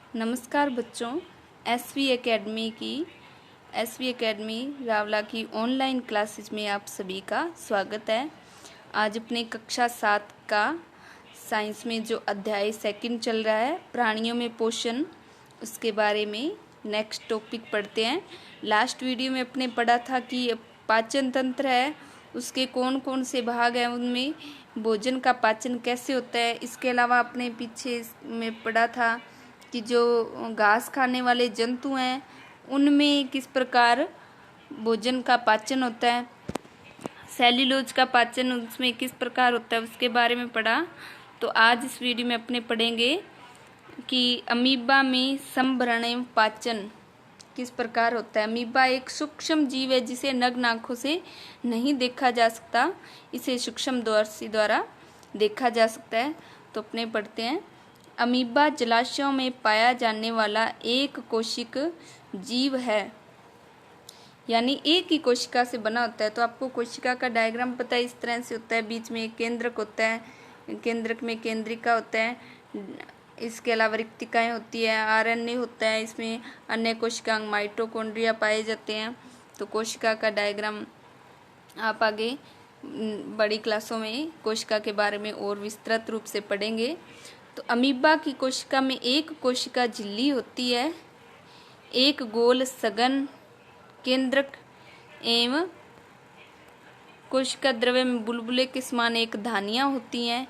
नमस्कार बच्चों, SV academy Rawla की ऑनलाइन क्लासेस में आप सभी का स्वागत है। आज अपने कक्षा 7 का साइंस में जो अध्याय सेकंड चल रहा है प्राणियों में पोषण, उसके बारे में नेक्स्ट टॉपिक पढ़ते हैं। लास्ट वीडियो में अपने पढ़ा था कि पाचन तंत्र है, उसके कौन कौन से भाग हैं, उनमें भोजन का पाचन कैसे होता है। इसके अलावा अपने पीछे में पढ़ा था कि जो घास खाने वाले जंतु हैं उनमें किस प्रकार भोजन का पाचन होता है, सेल्यूलोज का पाचन उसमें किस प्रकार होता है, उसके बारे में पढ़ा। तो आज इस वीडियो में अपने पढ़ेंगे कि अमीबा में संभरण एवं पाचन किस प्रकार होता है। अमीबा एक सूक्ष्म जीव है जिसे नग्न आंखों से नहीं देखा जा सकता, इसे सूक्ष्मदर्शी द्वारा देखा जा सकता है। तो अपने पढ़ते हैं। अमीबा जलाशयों में पाया जाने वाला एक कोशिक जीव है, यानी एक ही कोशिका से बना होता है। तो आपको कोशिका का डायग्राम पता है, इस तरह से होता है। बीच में एक केंद्रक होता है, केंद्रक में केंद्रिका होता है, इसके अलावा रिक्तिकाएं होती है, आरएनए होता है, इसमें अन्य कोशिकांग माइटोकॉन्ड्रिया पाए जाते हैं। तो कोशिका का डायग्राम आप आगे बड़ी क्लासों में कोशिका के बारे में और विस्तृत रूप से पढ़ेंगे। तो अमीबा की कोशिका में एक कोशिका झिल्ली होती है, एक गोल सघन केंद्रक एवं कोशिका द्रव्य में बुलबुले के समान एक धानियाँ होती हैं।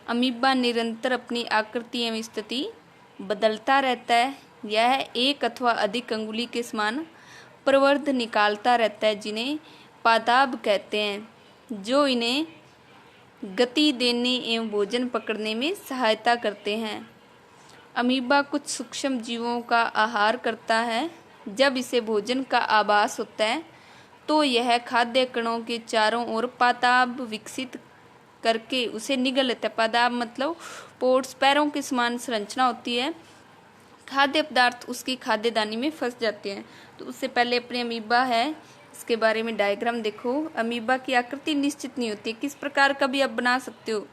अमीबा निरंतर अपनी आकृति एवं स्थिति बदलता रहता है। यह एक अथवा अधिक अंगुली के समान प्रवर्ध निकालता रहता है, जिन्हें पादाब कहते हैं, जो इन्हें गति देने एवं भोजन पकड़ने में सहायता करते हैं। अमीबा कुछ सूक्ष्म जीवों का आहार करता है। जब इसे भोजन का आभास होता है तो यह खाद्य कणों के चारों ओर पादाब विकसित करके उसे निगल लेता है। पादाब मतलब पोर्स, पैरों के समान संरचना होती है। खाद्य पदार्थ उसकी खाद्यदानी में फंस जाते हैं। तो उससे पहले अपने अमीबा है, इसके बारे में डायग्राम देखो। अमीबा की आकृति निश्चित नहीं होती है, किस प्रकार का भी आप बना सकते हो,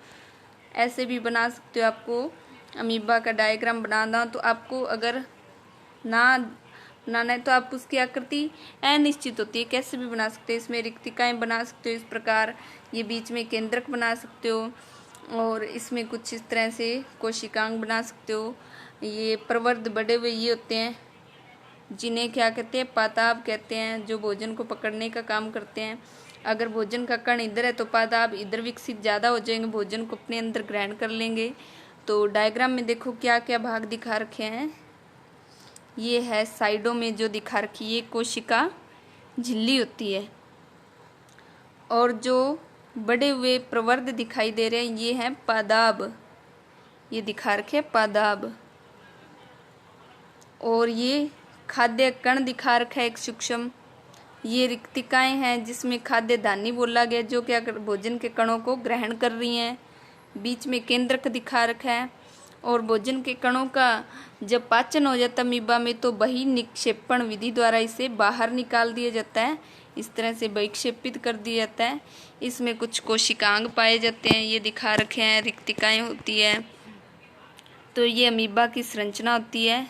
ऐसे भी बना सकते हो। आपको अमीबा का डायग्राम बनाना तो आपको अगर ना बनाना है तो आप उसकी आकृति अनिश्चित होती है, कैसे भी बना सकते हो। इसमें रिक्तिकाएं बना सकते हो इस प्रकार, ये बीच में केंद्रक बना सकते हो, और इसमें कुछ इस तरह से कोशिकांग बना सकते हो। ये प्रवर्ध बढ़े हुए ये होते हैं, जिन्हें क्या कहते हैं, पादाब कहते हैं, जो भोजन को पकड़ने का काम करते हैं। अगर भोजन का कण इधर है तो पादाब इधर विकसित ज़्यादा हो जाएंगे, भोजन को अपने अंदर ग्रहण कर लेंगे। तो डायग्राम में देखो क्या क्या भाग दिखा रखे हैं। ये है साइडों में जो दिखा रखी, ये कोशिका झिल्ली होती है, और जो बड़े हुए प्रवर्ध दिखाई दे रहे हैं ये हैं पादाब, ये दिखा रखे पादाब। और ये खाद्य कण दिखा रखा है एक सूक्ष्म, ये रिक्तिकाएं हैं जिसमें खाद्य धानी बोला गया, जो क्या भोजन के कणों को ग्रहण कर रही हैं। बीच में केंद्रक दिखा रखा है, और भोजन के कणों का जब पाचन हो जाता है अमीबा में तो बहिर्निक्षेपण विधि द्वारा इसे बाहर निकाल दिया जाता है। इस तरह से बहिक्षेपित कर दिया जाता है। इसमें कुछ कोशिकांग पाए जाते हैं, ये दिखा रखे हैं, रिक्तिकाएं होती है। तो ये अमीबा की संरचना होती है।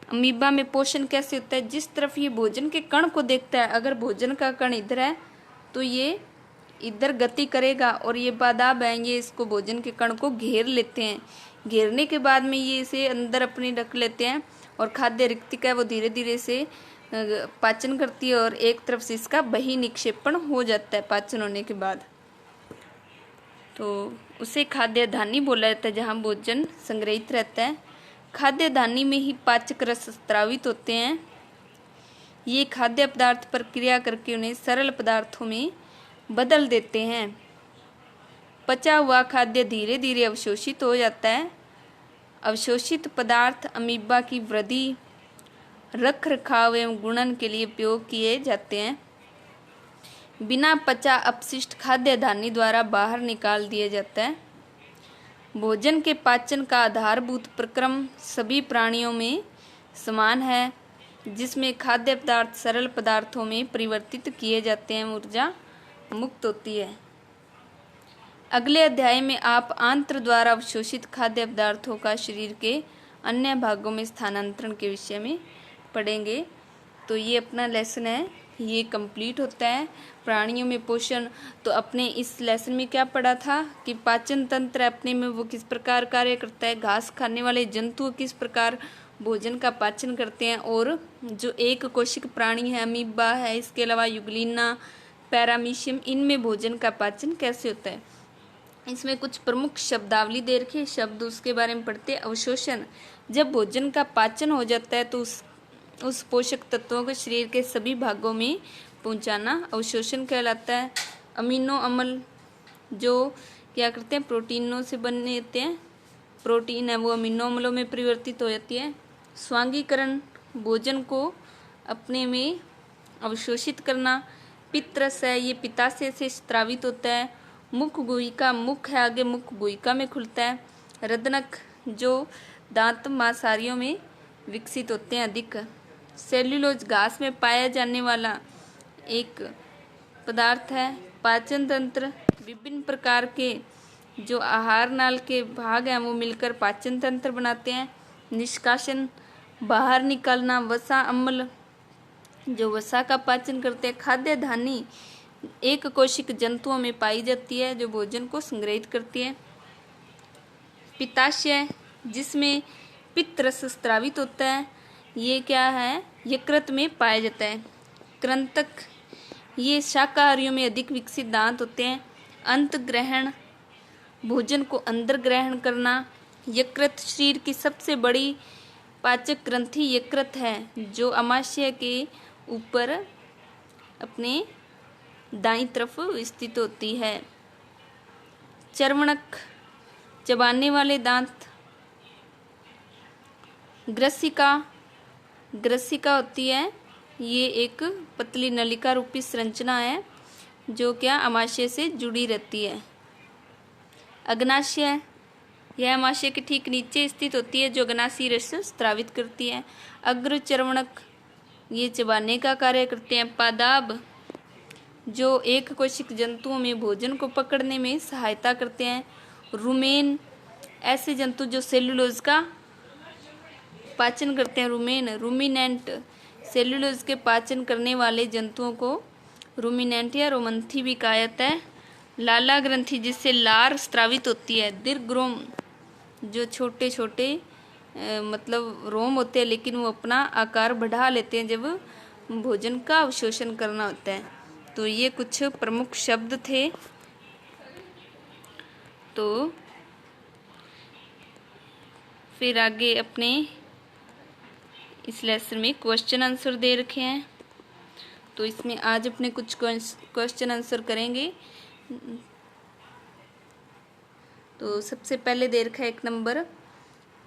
अमीबा में पोषण कैसे होता है, जिस तरफ ये भोजन के कण को देखता है, अगर भोजन का कण इधर है तो ये इधर गति करेगा, और ये पादाब हैं, ये इसको भोजन के कण को घेर लेते हैं। घेरने के बाद में ये इसे अंदर अपनी रख लेते हैं, और खाद्य रिक्तिका है वो धीरे धीरे से पाचन करती है, और एक तरफ से इसका बहिर्निक्षेपण हो जाता है पाचन होने के बाद। तो उसे खाद्य धानी बोला जाता है, जहाँ भोजन संग्रहित रहता है। खाद्य धानी में ही पाचक रस स्रावित होते हैं। ये खाद्य पदार्थ पर क्रिया करके उन्हें सरल पदार्थों में बदल देते हैं। पचा हुआ खाद्य धीरे धीरे अवशोषित हो जाता है। अवशोषित पदार्थ अमीबा की वृद्धि, रख रखाव एवं गुणन के लिए उपयोग किए जाते हैं। बिना पचा अपशिष्ट खाद्य धानी द्वारा बाहर निकाल दिया जाता है। भोजन के पाचन का आधारभूत प्रक्रम सभी प्राणियों में समान है, जिसमें खाद्य पदार्थ सरल पदार्थों में परिवर्तित किए जाते हैं, ऊर्जा मुक्त होती है। अगले अध्याय में आप आंत्र द्वारा अवशोषित खाद्य पदार्थों का शरीर के अन्य भागों में स्थानांतरण के विषय में पढ़ेंगे। तो ये अपना लेसन है, ये कंप्लीट होता है। प्राणियों में पोषण, तो अपने इस लेसन में क्या पढ़ा था कि पाचन तंत्र अपने में वो किस प्रकार कार्य करता है, घास खाने वाले जंतु किस प्रकार भोजन का पाचन करते हैं, और जो एक कोशिक प्राणी है अमीबा है, इसके अलावा युगलिना, पैरामीशियम, इनमें भोजन का पाचन कैसे होता है। इसमें कुछ प्रमुख शब्दावली दे रखी है, शब्द उसके बारे में पढ़ते हैं। अवशोषण, जब भोजन का पाचन हो जाता है तो उस पोषक तत्वों को शरीर के सभी भागों में पहुंचाना अवशोषण कहलाता है। अमीनो अम्ल जो क्या करते हैं, प्रोटीनों से बने होते हैं, प्रोटीन है वो अमीनो अम्लों में परिवर्तित हो जाती है। स्वांगीकरण, भोजन को अपने में अवशोषित करना। पित्तरस है, ये पित्ताशय से स्रावित होता है। मुख गुहिका, मुख है आगे, मुख गुहिका में खुलता है। रदनक, जो दांत मांसाहारियों में विकसित होते हैं अधिक। सेल्यूलोज, घास में पाया जाने वाला एक पदार्थ है। पाचन तंत्र, विभिन्न प्रकार के जो आहार नाल के भाग हैं वो मिलकर पाचन तंत्र बनाते हैं। निष्कासन, बाहर निकालना। वसा अम्ल, जो वसा का पाचन करते हैं। खाद्य धानी, एक कोशिक जंतुओं में पाई जाती है जो भोजन को संग्रहित करती है। पित्ताशय, जिसमें पित्त रस स्रावित होता है, ये क्या है, यकृत में पाया जाता है। कृंतक, ये शाकाहारियों में अधिक विकसित दांत होते हैं। अंत ग्रहण, भोजन को अंदर ग्रहण करना। यकृत, शरीर की सबसे बड़ी पाचक ग्रंथि यकृत है जो अमाशय के ऊपर अपने दाईं तरफ स्थित होती है। चर्वणक, चबाने वाले दांत। ग्रसिका, ग्रसिका होती है, ये एक पतली नलिका रूपी संरचना है जो क्या अमाशय से जुड़ी रहती है। अग्नाशय, यह अमाशय के ठीक नीचे स्थित होती है जो अग्नाशी रस स्रावित करती है। अग्रचर्वणक, ये चबाने का कार्य करते हैं। पादाब, जो एक कोशिक जंतुओं में भोजन को पकड़ने में सहायता करते हैं। रुमेन, ऐसे जंतु जो सेल्यूलोज का पाचन करते हैं। रुमेन, रूमिनेंट, सेल्यूलोज के पाचन करने वाले जंतुओं को रूमिनेंट या रोमंथी भी कहा जाता है। लाला ग्रंथि, जिससे लार स्रावित होती है। दीर्घरोम, जो छोटे छोटे मतलब रोम होते हैं लेकिन वो अपना आकार बढ़ा लेते हैं जब भोजन का अवशोषण करना होता है। तो ये कुछ प्रमुख शब्द थे। तो फिर आगे अपने इस लेसन में क्वेश्चन आंसर दे रखे हैं, तो इसमें आज अपने कुछ क्वेश्चन आंसर करेंगे। तो सबसे पहले दे रखा है 1 नंबर,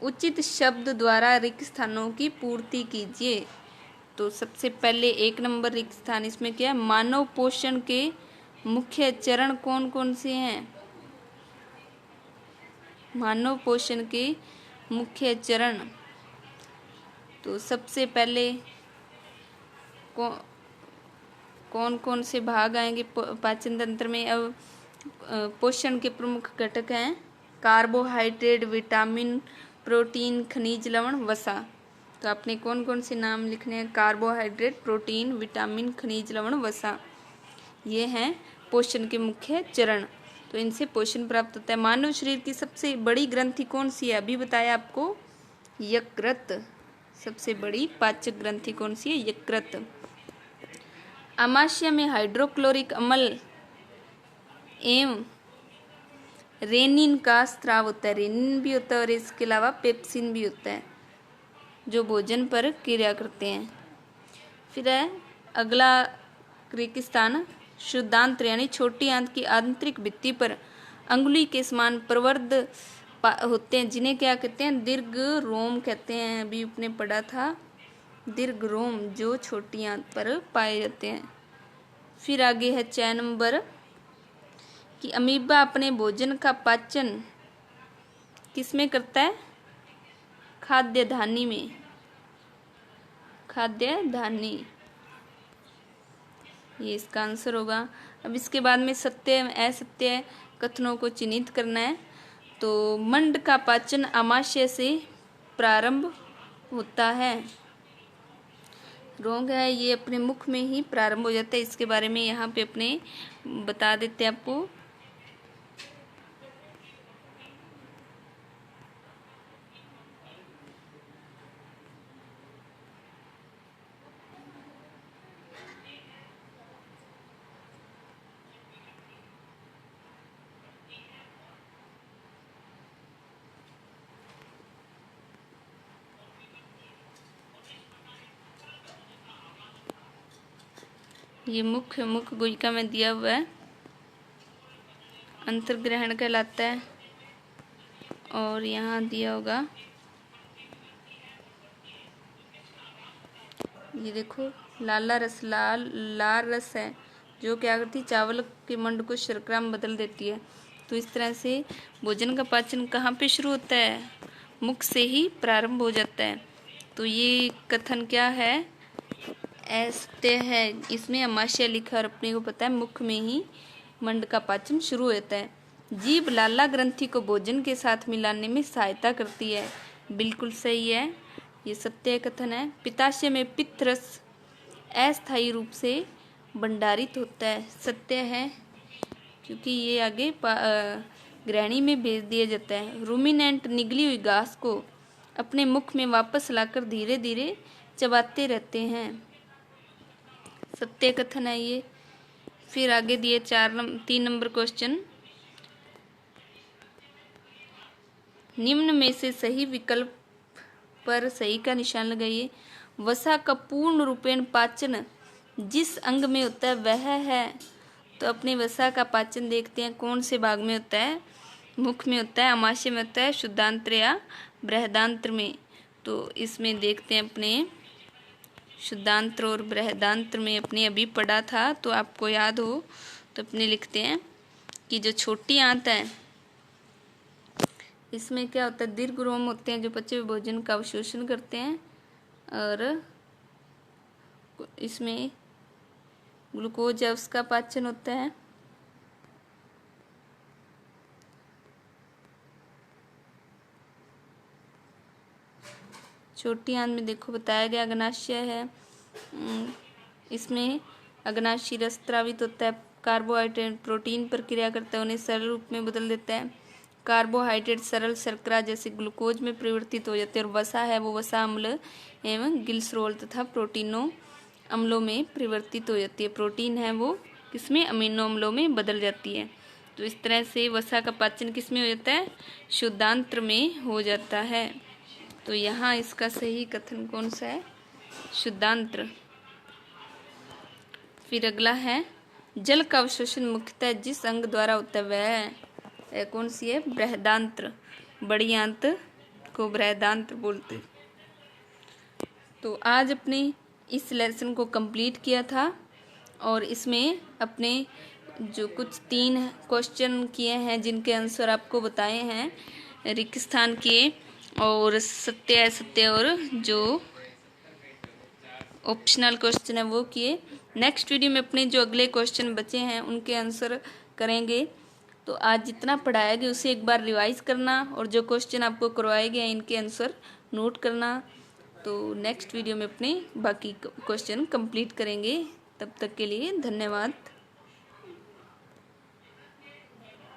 उचित शब्द द्वारा रिक्त स्थानों की पूर्ति कीजिए। तो सबसे पहले 1 नंबर रिक्त स्थान, इसमें क्या है, मानव पोषण के मुख्य चरण कौन कौन से हैं। मानव पोषण के मुख्य चरण, तो सबसे पहले कौन कौन से भाग आएंगे पाचन तंत्र में। अब पोषण के प्रमुख घटक हैं कार्बोहाइड्रेट, विटामिन, प्रोटीन, खनिज लवण, वसा। तो आपने कौन कौन से नाम लिखने हैं, कार्बोहाइड्रेट, प्रोटीन, विटामिन, खनिज लवण, वसा, ये हैं पोषण के मुख्य चरण। तो इनसे पोषण प्राप्त होता है। मानव शरीर की सबसे बड़ी ग्रंथि कौन सी है, अभी बताया आपको, यकृत। सबसे बड़ी पाचक ग्रंथि कौन सी है, यकृत। अमाशय में हाइड्रोक्लोरिक अम्ल एवं रेनिन का स्राव होता है। रेनिन भी होता है और इसके अलावा पेप्सिन भी होता है जो भोजन पर क्रिया करते हैं। फिर है अगला रिक्त स्थान, शुद्धांत्र यानी छोटी आंत की आंतरिक भित्ति पर अंगुली के समान प्रवर्ध होते हैं, जिन्हें क्या कहते हैं, दीर्घ रोम कहते हैं। अभी आपने पढ़ा था दीर्घ रोम, जो छोटी आंत पर पाए जाते हैं। फिर आगे है 6 नंबर कि अमीबा अपने भोजन का पाचन किसमें करता है, खाद्य धानी में। खाद्य धानी, ये इसका आंसर होगा। अब इसके बाद में सत्य असत्य कथनों को चिन्हित करना है। तो मंड का पाचन अमाशय से प्रारंभ होता है। रोंग है, ये अपने मुख में ही प्रारंभ हो जाता है। इसके बारे में यहाँ पे अपने बता देते हैं आपको। ये मुख गुहिका में दिया हुआ है, अंतर्ग्रहण कहलाता है। और यहाँ दिया होगा, ये देखो लाला रस, लाल रस है जो क्या करती है, चावल के मंड को शर्करा में बदल देती है। तो इस तरह से भोजन का पाचन कहाँ पे शुरू होता है, मुख से ही प्रारंभ हो जाता है। तो ये कथन क्या है, ऐसे है। इसमें अमाशय लिखा और अपने को पता है मुख में ही मंड का पाचन शुरू होता है। जीभ लाला ग्रंथि को भोजन के साथ मिलाने में सहायता करती है। बिल्कुल सही है, ये सत्य कथन है। पित्ताशय में पित्त रस अस्थायी रूप से भंडारित होता है। सत्य है, क्योंकि ये आगे ग्रहणी में भेज दिया जाता है। रूमिनेंट निगली हुई घास को अपने मुख में वापस लाकर धीरे धीरे चबाते रहते हैं। सत्य कथन है ये। फिर आगे दिए 3 नंबर क्वेश्चन, निम्न में से सही विकल्प पर सही का निशान लगाइए। वसा का पूर्ण रूपेण पाचन जिस अंग में होता है वह है। तो अपने वसा का पाचन देखते हैं कौन से भाग में होता है, मुख में होता है, अमाशय में होता है, शुद्धांत्र या बृहदांत्र में। तो इसमें देखते हैं अपने शुद्धांत्र और बृहदांत्र में अपने अभी पढ़ा था, तो आपको याद हो तो अपने लिखते हैं कि जो छोटी आंत है इसमें क्या होता है, दीर्घ रोम होते हैं जो पचे हुए भोजन का अवशोषण करते हैं, और इसमें ग्लूकोज है उसका पाचन होता है। छोटी आंत में देखो बताया गया अग्नाशय है, इसमें अग्नाशी रस स्रावित होता है, कार्बोहाइड्रेट प्रोटीन पर क्रिया करता है, उन्हें सरल रूप में बदल देता है। कार्बोहाइड्रेट सरल शर्करा जैसे ग्लूकोज में परिवर्तित हो जाते हैं। और वसा है वो वसा अम्ल एवं ग्लिसरॉल तथा प्रोटीनों अम्लों में परिवर्तित हो जाती है। प्रोटीन है वो किसमें, अमीनो अम्लों में बदल जाती है। तो इस तरह से वसा का पाचन किसमें हो जाता है, शुद्धांत्र में हो जाता है। तो यहाँ इसका सही कथन कौन सा है, शुद्धांत्र। फिर अगला है, जल का अवशोषण मुख्यतः जिस अंग द्वारा होता है वह कौन सी है, बृहदांत्र। बड़ी आंत को बृहदांत्र बोलते। तो आज अपने इस लेसन को कंप्लीट किया था, और इसमें अपने जो कुछ 3 क्वेश्चन किए हैं जिनके आंसर आपको बताए हैं, रिक्त स्थान के और सत्य असत्य, और जो ऑप्शनल क्वेश्चन है वो किए। नेक्स्ट वीडियो में अपने जो अगले क्वेश्चन बचे हैं उनके आंसर करेंगे। तो आज जितना पढ़ाया गया उसे एक बार रिवाइज करना, और जो क्वेश्चन आपको करवाए गए इनके आंसर नोट करना। तो नेक्स्ट वीडियो में अपने बाकी क्वेश्चन कंप्लीट करेंगे। तब तक के लिए धन्यवाद।